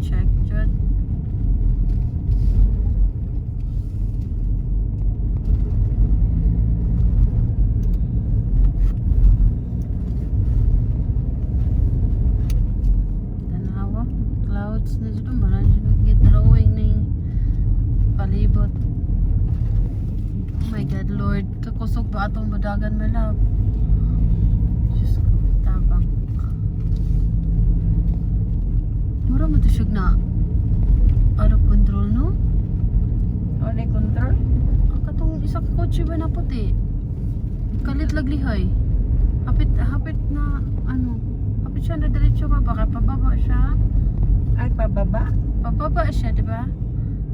check jud. Tanawa, clouds na jud man drawing ning palibot. Oh my God, Lord, kakusog ba atong budagan my love? Diyos ko, tabang. Mura mo to siyag na out of control, no? Ano control? Ang katong isa ka kotse ba na puti? Kalit laglihay. Hapit na, ano, hapit siya na diretso ba? Baka pababa siya. Ay, pababa? Pababa siya, di ba?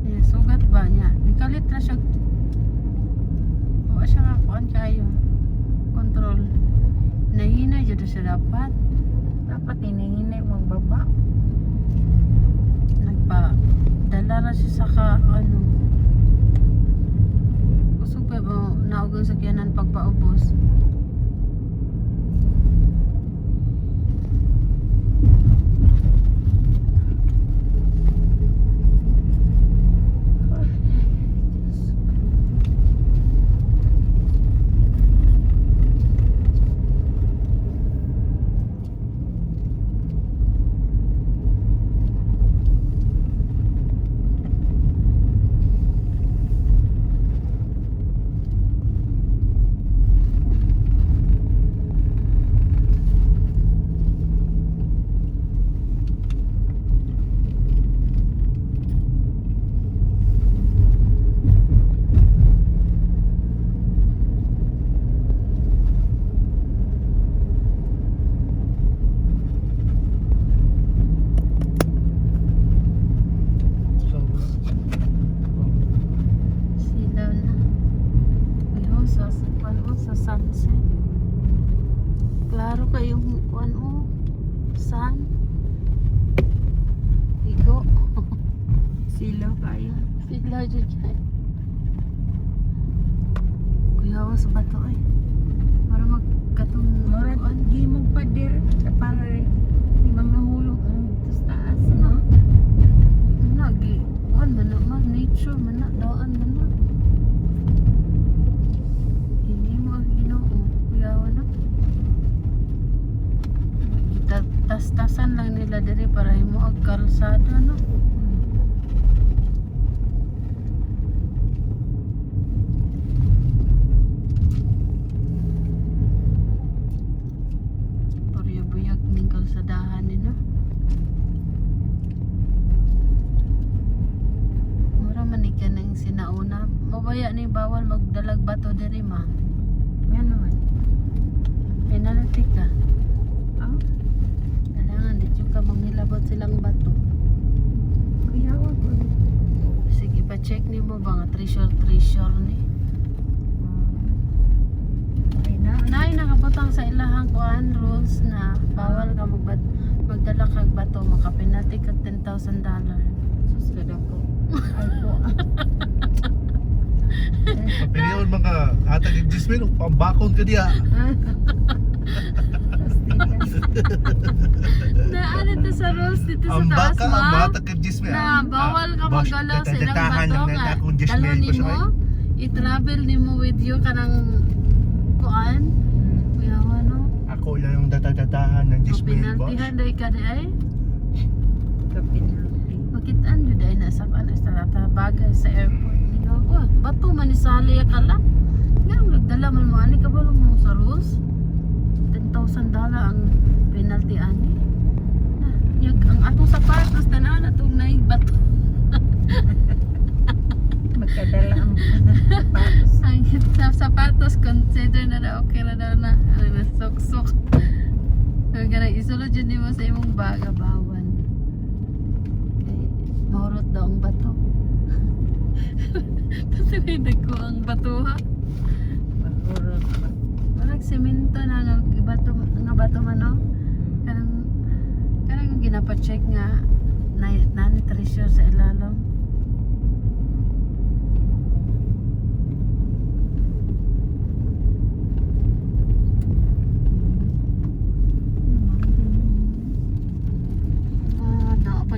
Yeah, sugat ba niya? Kalit na siya. Huwag siya kakuan kayo. Control. Nahinay dito siya dapat. Dapat hinihinay mong baba. Dala na siya sa ano. Usog pa ba naugang sakyanan pagpaubos? Sa sunset. Klaro kayong ano, sun. Igo. Silaw kayo. Sigla dyan kayo. Kuyawa sa bato eh. Para magkatong Murag, di mong pader. Para di mamahulog ang taas, no? Nagi. Wan man na nature man na. Daan man na. Hindi mo ang Ginoo. Kuyawa na. Tas-tasan lang nila diri para himo ag kalsada, no? Buyag ning kalsadahan ni, no? Mura man ni kanang sinauna. Mabaya ni bawal magdalag bato diri ma. Yan naman. Penalty ka. Ah, Kailangan dito ka manghilabot silang bato. kuyawa ko. Sige, pa-check ni mo ba nga treasure ni. Ay na. Nay nakabutang sa ilahang kuan rules na bawal ka magdala kag bato, makapenalty kag $10,000. Sus ka ko. Ay po. Papiliyon mga hatag yung gismin, pambakon ka diya. Na ano to sa rules dito sa Ang taas baka, ma? ang batag yung gismin. Na bawal ka magdala sa ilang bato nga. Dalo nimo, i-travel nimo with you kanang kuan. Kuyawa no. Ako lang yung datadahan ng gismin, boss. Pinaltihan day ka di ay. Kapinalty. Makitaan jud ay nasa kan estrata bagay sa airport nila. Oh, bato man isali ka lang. Nga nagdala man mo ani ka ba mo sa rules? $10,000 ang penalty ani. Na, yag ang atong sapatos tanan atong nay bato. Magkadala ang patos. Ang sapatos consider na daw okay na daw na. Ano na sok-sok. Kaya na isulod yun mo sa imong bagabawan. Mahurot daw ang bato. Pasinig ko ang bato ha. Magurot pa. Parang semento na nga bato man no. Kanang ginapacheck nga nani treasure sa ilalim.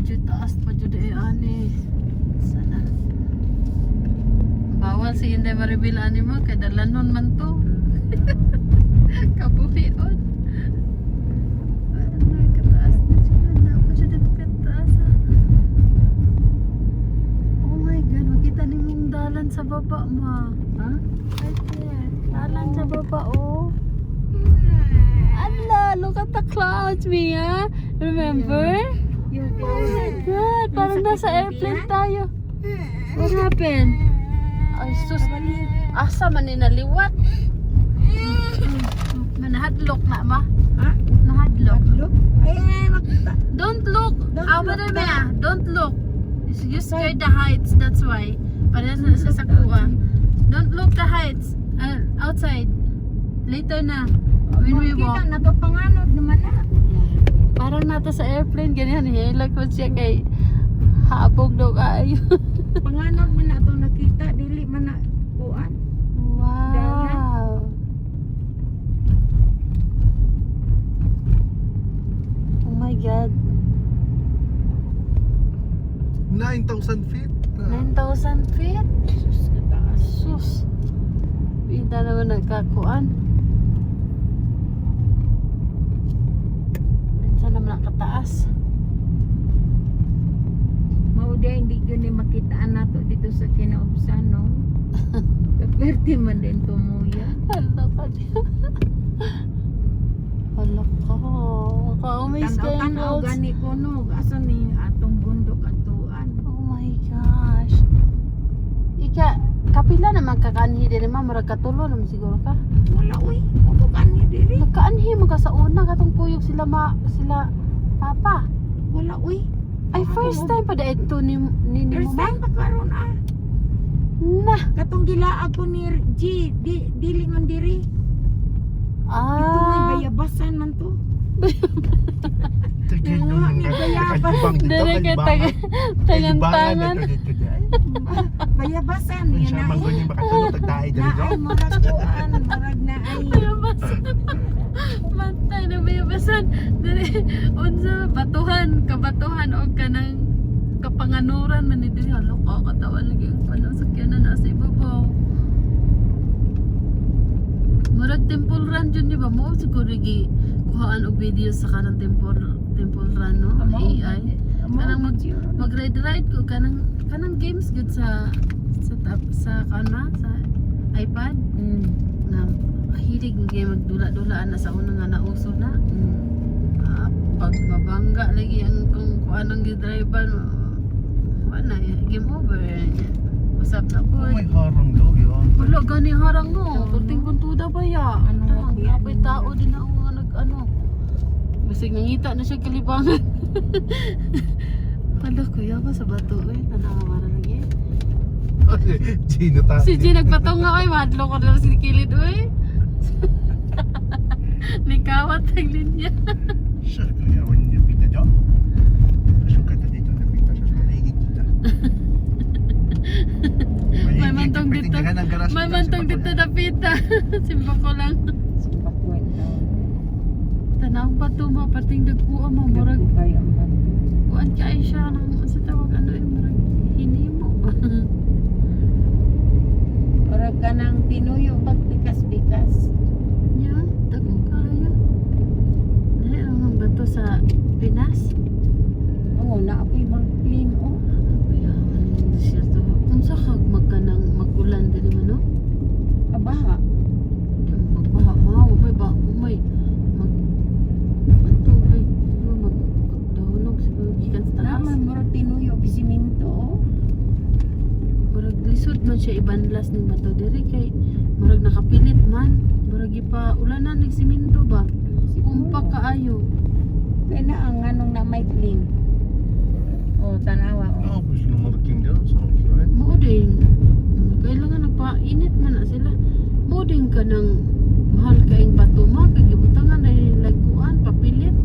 Taas pa man si Inday Maribel ani mo kay dalanon man to. Kabuhion. Ay, kataas na siya. Dapat siya dito kataas. Oh my God, makita ni mong dalan sa baba, ma. Ha? Dalan sa baba, oh. Ala, look at the clouds, Mia. Remember? Yung Oh my God, parang nasa airplane tayo. What happened? Ay, sus. Asa man ni naliwat? Manahadlok na, ma. Ha? Nahadlok. Look. Ay, makita. Don't look. Don't Awa look na, down. Mia. Don't look. You scared the heights, that's why. Para sa sakuha. Don't look the heights. Outside. Later na. When we Makita walk. na to panganod naman na. Parang nata sa airplane, ganyan. Hilak ko siya kay habog daw kayo. Panganod man na to nakita. Dili man na kuan. Wow. Oh my God. 9,000 feet. 9,000 feet? Sus, kataas. Sus. Pita naman nagkakuan. Saan naman nakataas? Mauday hindi yun ni makitaan nato dito sa kinaubsan, no? Kaperte man din tumuya. Hala ka niya. Hala ka. Maka-amaze kayo, Tanaw Lods. gani ko, no? Asan ni atong bundok atuan? Oh my gosh. Ika, kapila naman kakanhi din naman. Marag katulo naman siguro ka. Wala, uy. Ako gani diri. Nagkaanhi mo ka sa una. Katong puyog sila papa. Wala, uy. Ay, first time pa dahil ito ni First mo, time pa karon ah. na. Katong gila ako ni G, dili man diri. Ito may bayabasan man to. Dere ka tagantangan. Bayabasan Kung yan siya na man ganyan makatulog tagtahay na dali ay dyan. murag kuan, murag na ay. Bayabasan. Mantay na bayabasan. Dere, unsa batuhan, kabatuhan o kanang kapanganuran man ni diri. Halo ka, katawan lagi ang panasakyanan nasa ibabaw. Murag temple run dyan, di ba? Mo siguro gi kuhaan og video sa kanang temple run, no? AI. Kanang mag-ride ko kanang games gud sa iPad na hilig gyud magdula-dulaan na sa una nga nauso na. Pag mabangga lagi ang kung anong gidriver wala game over. Usap na po. Oh, may harang daw yun. Wala gani harang no. Kunting kuntuda ba ya? Ano, Napay tao din ako nga nag-ano. Basig nangita na siya kalibangan. Hala kuya ba sa bato eh. Tanawa na lagi. Gino ta. Si G nagpatong nga ay madlo ko na si kilid oy. Nikawat ang linya. Siya, kaya wala niya pita dyan. Sukat na dito na pita sa maligid dito. May mantong dito. May mantong dito na pita. Simba ko lang. Simpak kwento. Tanawang bato mo. Parting dagpuan mo. Murag. Kay ang bato. Kuan kay siya nang sa tawag ano eh. Murag. Hinimo. Murag ka ng tinuyo pagbikas-bikas. Yan. Dagong kaya. Dahil ang bato sa Pinas. Oo, naapoy mag-clean, oh. Kaya man siya to. Kung sa kag mag-ulan din naman no? Abaha. Magbaha mo. Umay. Ang tubig. Magdahunog siguro gikan sa taas. Naman, murag tinuyo, bisiminto, oh. Murag lisod man siya ibanlas ng bato diri kay murag nakapilit man. Murag ipa ulanan ng simento ba? Kumpa kaayo. Kaya na ang anong na may clean. Oh, tanawa, oh. Oo, gusto nung marking dyan. So, okay. Mao din. Kailangan nagpa-init man na sila. Mao din ka ng mahal kaing bato mo kay gibutangan ay lagkuan papilit.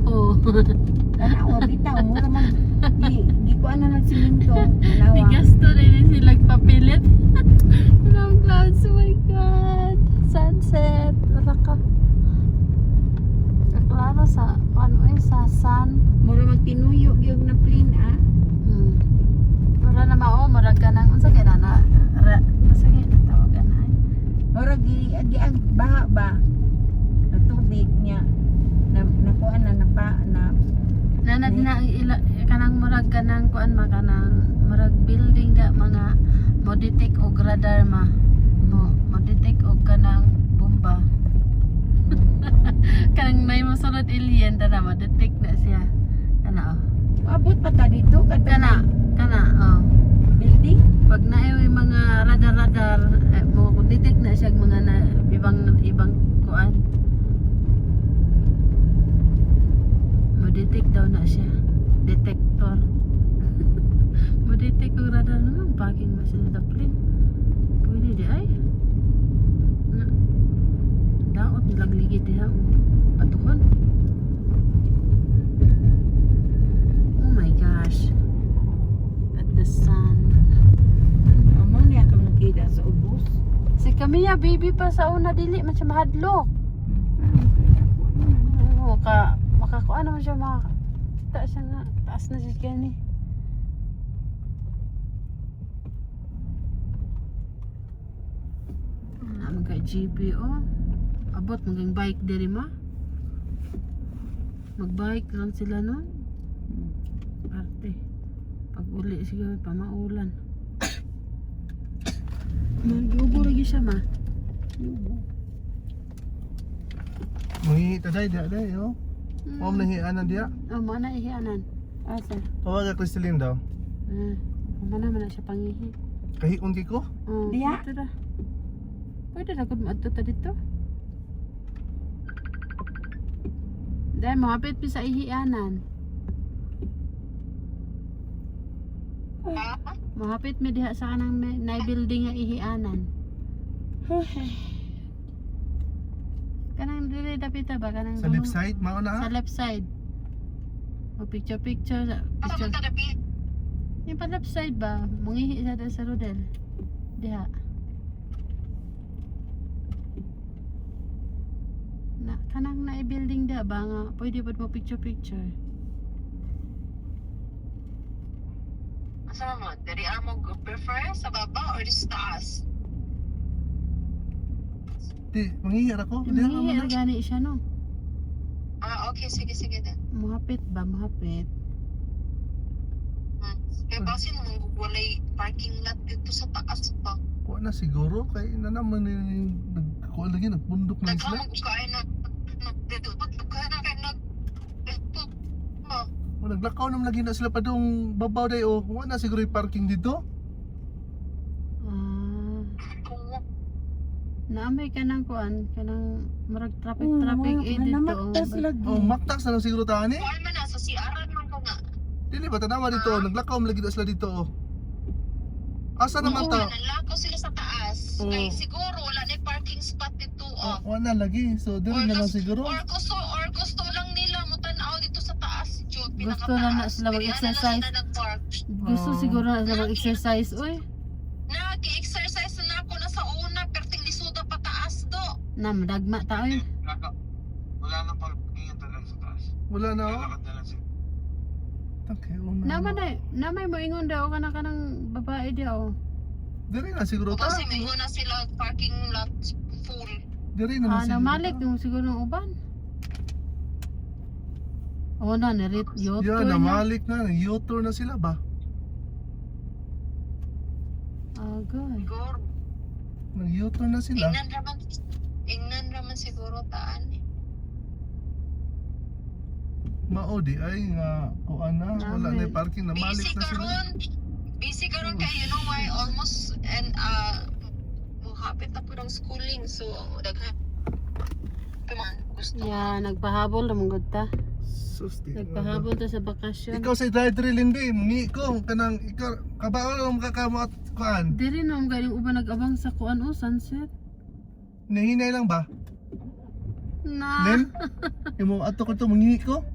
Oh. Tanawa, bitaw, mura man. Di ko ano nagsiminto. Tanawa. Bigasto rin sila papilit. Long clouds, oh my god. Sunset. Wala ka. Kaklaro sa sa sun. Mura magtinuyo, yung na clean, ah. Mura na mao, murag ka nang unsa kay na unsa kay tawagan na ay. Murag agi ang baha ba. Na tubig niya. Nakuha na Nanad na kanang murag kanang kuan ma kanang murag building da mga mo-detect og radar ma. Mo-detect og kanang bomba. Kanang may mosulod alien na ma-detect na siya. Kana oh. Abot pa ta dito Kana oh. building. Pag naay mga radar mo detect na siya mga na ibang kuan. Mo detect daw na siya. Detector. Mo detect og radar naman parking mo sa daplin. Pwede di ay. Na. Daot nilagligid diha patuhon. Oh my gosh. At the sun. Amo niya itong nakita sa ubos. Si Camilla baby pa sa una dili man siya mahadlok. Makakuha naman siya makakita siya nga taas na siya gani. Naman kay GB oh. Abot magang bike diri ma. Magbike lang sila no. Arte. Pag uli siguro pamaulan. Mag-ubo lagi siya ma. Mangihi taday dia yo. Mo nahianan dia. Oh, mana ihianan. Asa? Tawag ka Crystalline daw. Mana man na siya pangihi. Kahikon ko. Oh, Diya? dito na. Pwede na kung maadto ta dito. Dahil mahapit mi sa ihianan. Mahapit mi diha sa kanang na-building nga ihianan. Kanang dili dapita ba kanang Sa left side mao Sa na. left side. O picture. Yung pa left side ba? Mungihi sa Rodel. Diha. Kanang na-building da ba nga pwede ba mo picture. Asa mo? Dari amo prefer sa baba or sa taas? Di mangihi ra ko. Di ra Mungihi man. gani siya no. Okay, sige din. Mahapit ba? Mahapit. Kaya basin mong walay parking lot dito sa taas pa. Kuha na siguro kay na naman nagkuha lagi nagbundok na sila. Nagkamag kain na dito. Kaya na kayo ito. O naglakaw naman lagi na sila pa dong babaw day o. Kuha na siguro yung parking dito. Naamay ka ng kuan, kanang marag traffic dito. Namaktas lagi. Oh, maktax na lang siguro taan eh. Kuhaan man na sa CR man ko nga. Dili ba tanawa dito? Naglakaw man lagi na sila dito oh. Asa naman ta? Nanlako sila sa taas. Oo. Kaya siguro wala na yung parking spot dito. Kuha na lagi. So dili na lang siguro. Or gusto lang nila mo tanaw dito sa taas. Jud, Gusto lang na sila mag-exercise. Gusto Oh. siguro na sila mag-exercise, oy. Nag-exercise na ako na sa una, perting lisuda pa taas do. Na madagma ta oy. Wala nang pagpingan talaga sa taas. Wala na oh. Lalakad na lang siya. Okay, una. Namay mo ingon daw ka na kanang babae daw. Dili na siguro ta. Kasi may una sila parking lot full. Dili na siguro. Namalik yung siguro ng uban. O na, narit yoto Yeah, na. namalik na. U-turn na sila ba? Agoy. Siguro. Nag-U-turn na sila. Ingnan raman siguro taan eh. Mao di ay nga kuan na wala na yung parking namalik na sila. Busy karon kay you know why almost and muhapit na po ng schooling so daghan. Piman gusto. Yeah, nagpahabol naman gud ta. Susti. Nagpahabol ta sa bakasyon. Ikaw sa drive Lindy, mungi ko kanang ikaw kabaon lang makakamuat kuan. Diri na ang galing uban nag-abang sa kuan o sunset. Nahinay lang ba? Na. Len? Imo ato ko to mungi ko.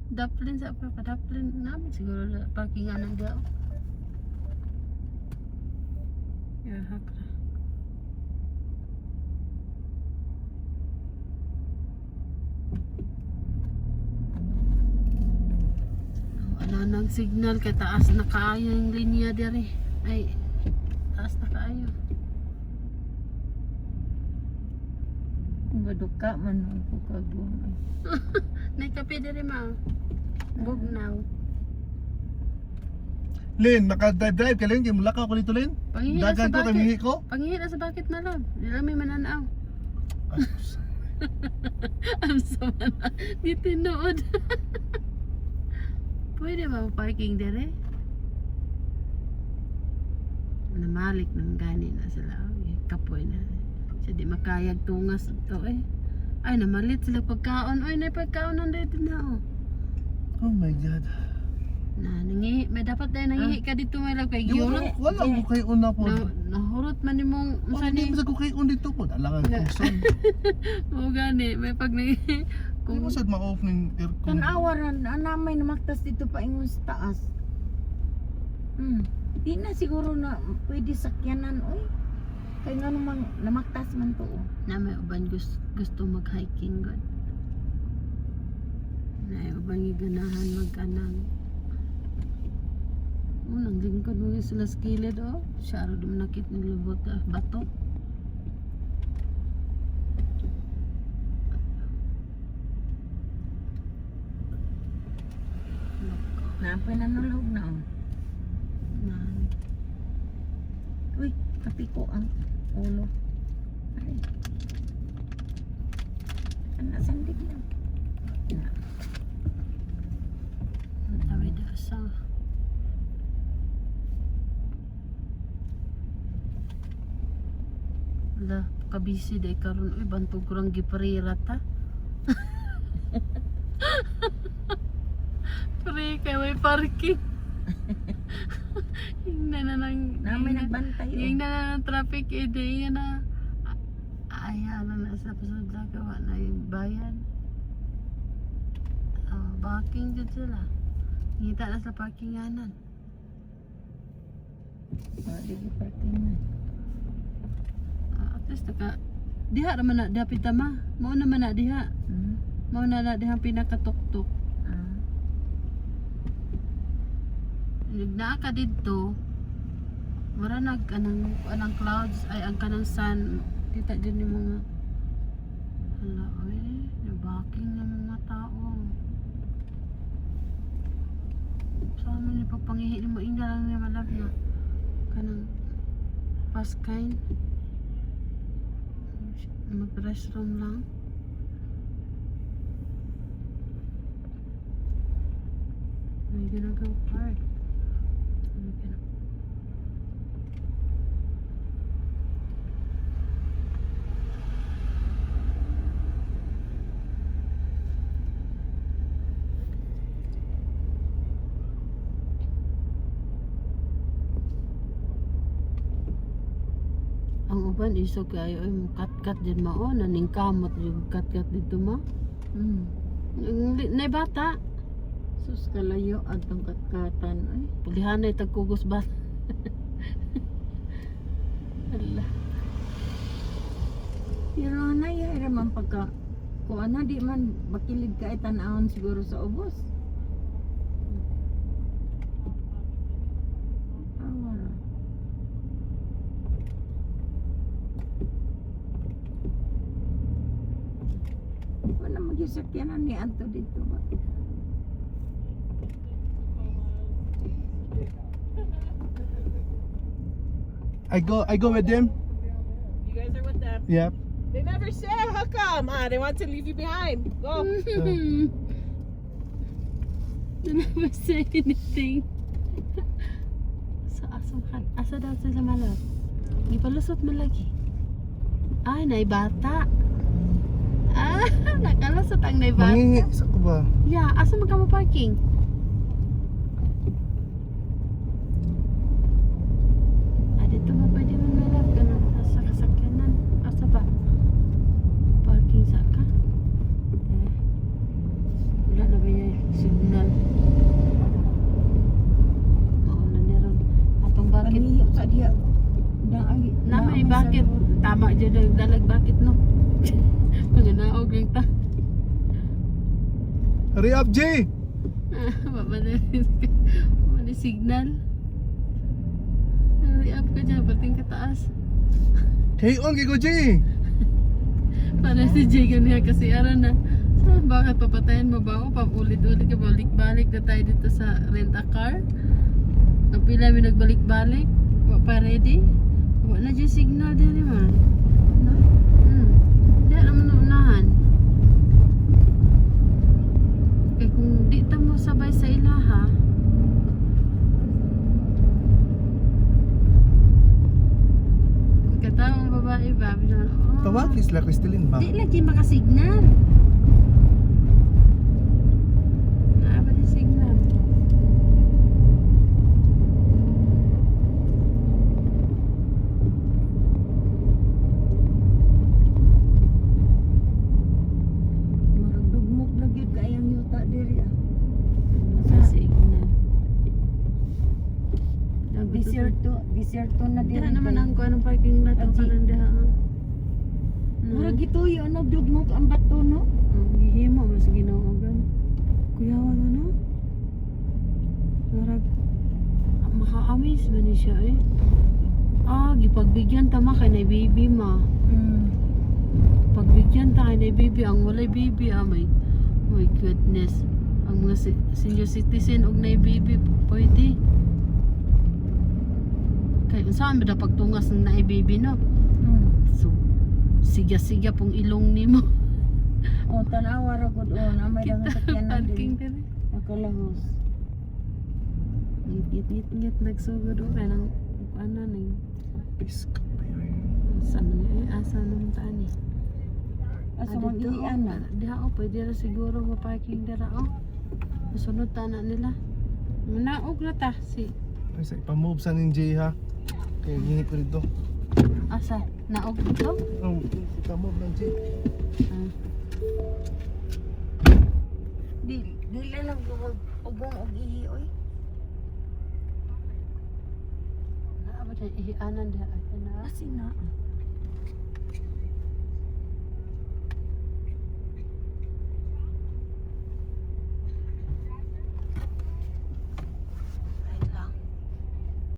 Daplin sa daplin namin siguro na parkingan ng daw. Yeah, hakra. Ano Nang signal kay taas na kaayo yung linya diri. Ay, taas na kaayo. Maduka man ako kagum. Nay kape diri ma. Bugnaw. Lin, naka-drive ka Lin, kay mulakaw ko dito Lin. Pangihi na sa Dagan ko, bakit. kamihi ko. Pangihi na sa bakit na lang. Di lang may mananaw. Ay, I'm so mana. Di tinuod. Pwede ba parking dere? Namalik ng gani na sila. Kapoy na. Siya di makayag tungas ito eh. Ay, namalit sila pagkaon. Ay, na pagkaon nandito na oh. oh my God. Na, nangihi. May dapat dahil nangihi ka dito may lang kay Yurot. Wala ko kay una po. Nahurot man nimong Wala masani. ko sa ko kay una dito po. Alangan Na. kong son. Oo gani. May pag nangihi. Kung mo sad ma-off ng aircon. Tanawaran, anamay namaktas dito pa ingon sa taas. Di na siguro na pwede sakyanan, oy. Kaya nga naman, namaktas man to, oh. Na may uban gusto mag-hiking god. Na may uban yung ganahan mag-anang. Unang lingkod mo yung sila skilid oh. Siya aro dumanakit ng lubot bato. Napay nanulog na, oh. Man. Uy, kapi ko ang ulo. Ay. Anak sandig na. Na. Tawid asa. Wala, kabisi day karon uy bantog kurang giparira ta. Pre kay may parking. Yung na nang Namay nagbantay, oh. yung na ng traffic ide yan na ayala na sa pasod na gawa na yung bayan. Parking dyan sila. Ngita na sa parkinganan. Oh, di parking na. At least diha naman na dapit tama. Mao naman na diha. Mao na diha pinakatuktok. Naa ka dito. Mara anang clouds ay ang kanang sun. Kita dyan yung mga hala oy, nabaking ng mga tao. Saan mo ni pagpangihi ni mo inga lang niya malab na kanang fast kind. Mag-restroom lang. Are you gonna go park? Are you gonna... Ang uban iso kayo ay kat-kat din mao naning kamot yung kat-kat dito ma. Nay bata. Sus kalayo at ang katkatan, ay. Pulihan ay tagkugos ba? Hala. Pero na yay raman pagka kung ano di man bakilid ka ay tanahon siguro sa ubos. Wala. Wala mag-isakyanan ni Anto dito ba? I go with them. You guys are with them. Yep. They never say, how come? They want to leave you behind. Go. They never say anything. Asa daw sa malap? Ipalusot mo lagi. Ay, nay bata. Nakalusot ang nay bata. Mangingi sa ko ba? Yeah, asa man ka mo parking? Dito mo pwede mo malap ka na sa kasakyanan. Asa ba? Parking sa ka? Wala na ba yung signal? Mauna niron. Atong bakit? Paniyo sa diya. Na may bakit? Tama dyan yung dalag bakit no? Mga naog yung ta. Hurry up, Jay! Mani signal. Hurry up ka dyan, pating kataas. Hey, on gigo G. Para si Jay ganyan kasi aran na. Bakit papatayin mo ba ako? Papulit-ulit ka, balik-balik na tayo dito sa rent-a-car. Napila may nagbalik-balik. Wa pa ready? Wa na dyan signal din naman. No? Diyan naman unahan. Kaya kung di ta mo sabay sa ilaha, pagkatawang babae ba, bilang, Tawag sila Crystalline ba? di lagi makasignal. Naa ba di signal? Murag dugmok na gyud kayang yuta diri ah. Sa signal. Desierto na diri. Diyan naman ang kuha ng parking lot o Aji. kanang diha. Murag gituyo nagdugmok ang bato no. Gihimo mas ginoogan. Kuyawan mo no? Murag maka-amaze man ni siya eh. Gipagbigyan ta ma kay na baby ma. Pagbigyan ta kay na baby ang walay baby my goodness. Ang mga senior citizen og na baby pwede. Kay saan ba pagtungas ng na baby no? So siga-siga pong ilong nimo. O tanawa ra gud on amay lang sa sakyanan Parking diri. diri. Nakalahos. Ngit nagsugod o kaya nang ano nang Pisk. asa man asa naman taan eh. Asa man iyan na. Diha o pwede ra siguro ma-parking dira o. Masunod ta na nila. Manaog na ta si Ay, sa ipamove sa ning J ha. Kaya gini ko dito. asa naog dito. Oh, ipamove ng J. Ah. Dili lang ugong og ihi oy. Naa ba dyan ihianan diha ay na. Kasi na.